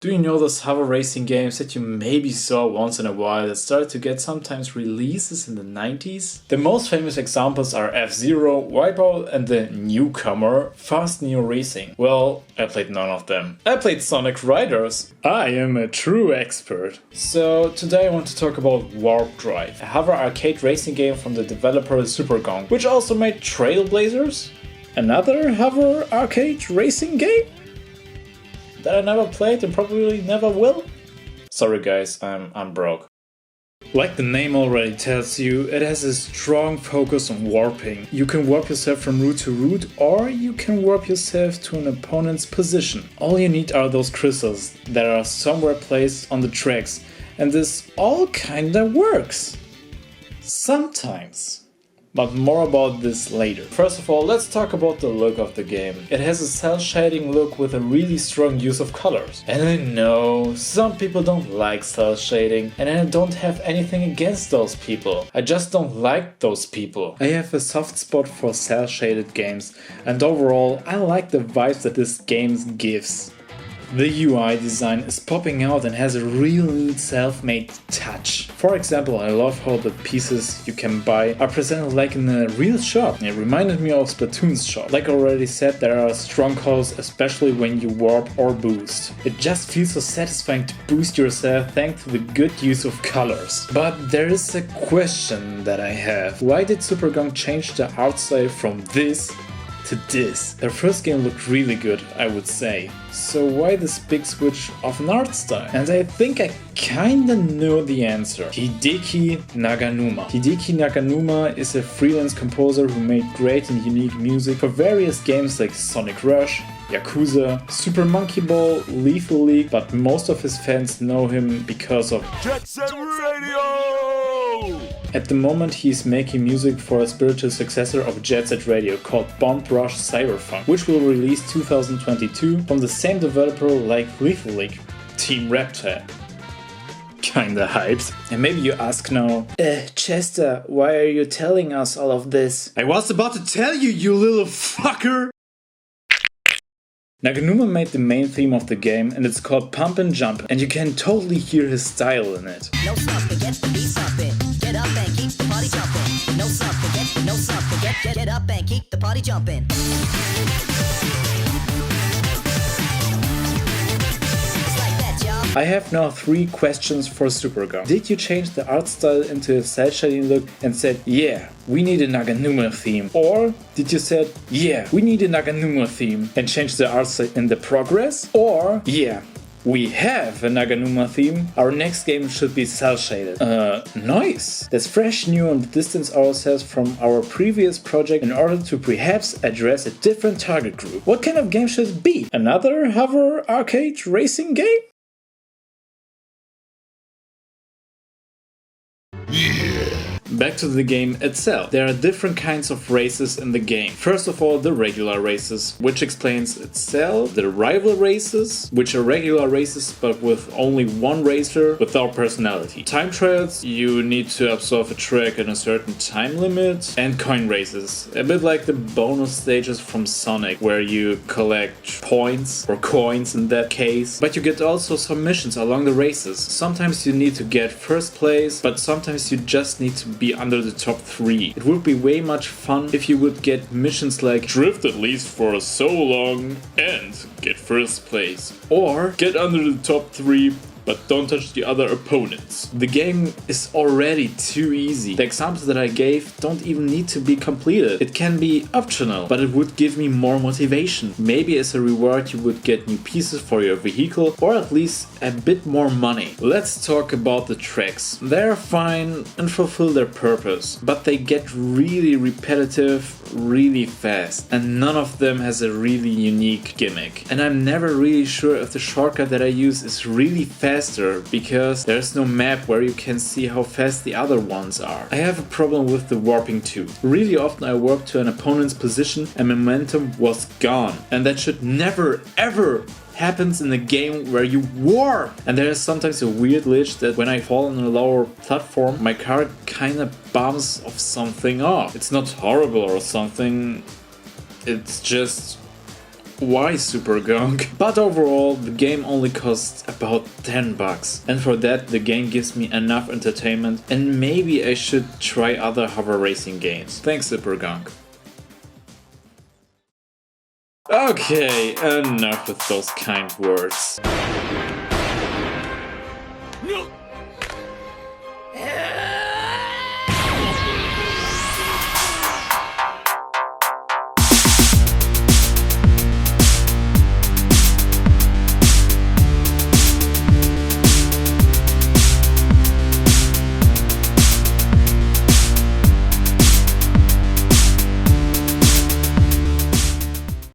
Do you know those hover racing games that you maybe saw once in a while that started to get sometimes releases in the 90s? The most famous examples are F-Zero, Wipeout and the newcomer Fast Neo Racing. Well, I played none of them. I played Sonic Riders. I am a true expert. So today I want to talk about Warp Drive, a hover arcade racing game from the developer Supergong, which also made Trailblazers. Another hover arcade racing game that I never played and probably never will? Sorry guys, I'm broke. Like the name already tells you, it has a strong focus on warping. You can warp yourself from route to route, or you can warp yourself to an opponent's position. All you need are those crystals that are somewhere placed on the tracks, and this all kinda works. Sometimes. But more about this later. First of all, let's talk about the look of the game. It has a cel shading look with a really strong use of colors. And I know, some people don't like cel shading, and I don't have anything against those people. I just don't like those people. I have a soft spot for cel shaded games, and overall I like the vibes that this game gives. The UI design is popping out and has a real neat self-made touch. For example, I love how the pieces you can buy are presented like in a real shop. It reminded me of Splatoon's shop. Like I already said, there are strong calls, especially when you warp or boost. It just feels so satisfying to boost yourself thanks to the good use of colors. But there is a question that I have. Why did Supergong change the art style from this to this? Their first game looked really good, I would say. So why this big switch of an art style? And I think I kinda know the answer. Hideki Naganuma. Hideki Naganuma is a freelance composer who made great and unique music for various games like Sonic Rush, Yakuza, Super Monkey Ball, Lethal League, but most of his fans know him because of Jet Set Radio! At the moment he is making music for a spiritual successor of Jet Set Radio called Bomb Rush Cyberpunk, which will release 2022 from the same developer like Lethal League, Team Reptile. Kinda hyped. And maybe you ask now, Chester, why are you telling us all of this? I was about to tell you, you little fucker! Naganuma made the main theme of the game, and it's called Pumpin, Jumpin, and you can totally hear his style in it. No something, get the beat something. Get up and keep the party jumping. No something, get up and keep the party jumping. I have now 3 questions for Supergong. Did you change the art style into a cel shading look and said, yeah, we need a Naganuma theme? Or did you said, yeah, we need a Naganuma theme and change the art style in the progress? Or, yeah, we have a Naganuma theme, our next game should be cel shaded. Nice! That's fresh new and distance ourselves from our previous project in order to perhaps address a different target group. What kind of game should it be? Another hover arcade racing game? Back to the game itself. There are different kinds of races in the game. First of all, the regular races, which explains itself. The rival races, which are regular races but with only one racer without personality. Time trials, you need to absolve a track in a certain time limit. And coin races, a bit like the bonus stages from Sonic, where you collect points, or coins in that case. But you get also some missions along the races. Sometimes you need to get first place, but sometimes you just need to be under the top 3. It would be way much fun if you would get missions like drift at least for so long and get first place. Or get under the top 3 but don't touch the other opponents. The game is already too easy. The examples that I gave don't even need to be completed. It can be optional, but it would give me more motivation. Maybe as a reward you would get new pieces for your vehicle, or at least a bit more money. Let's talk about the tracks. They're fine and fulfill their purpose, but they get really repetitive really fast, and none of them has a really unique gimmick. And I'm never really sure if the shortcut that I use is really faster, because there's no map where you can see how fast the other ones are. I have a problem with the warping too. Really often I warp to an opponent's position and momentum was gone, and that should never ever happens in a game where you warp. And there is sometimes a weird glitch that when I fall on a lower platform, my car kinda bumps off something off. It's not horrible or something, it's just why Super Gunk? But overall, the game only costs about 10 bucks. And for that, the game gives me enough entertainment, and maybe I should try other hover racing games. Thanks, Super Gunk. Okay, enough with those kind words. No!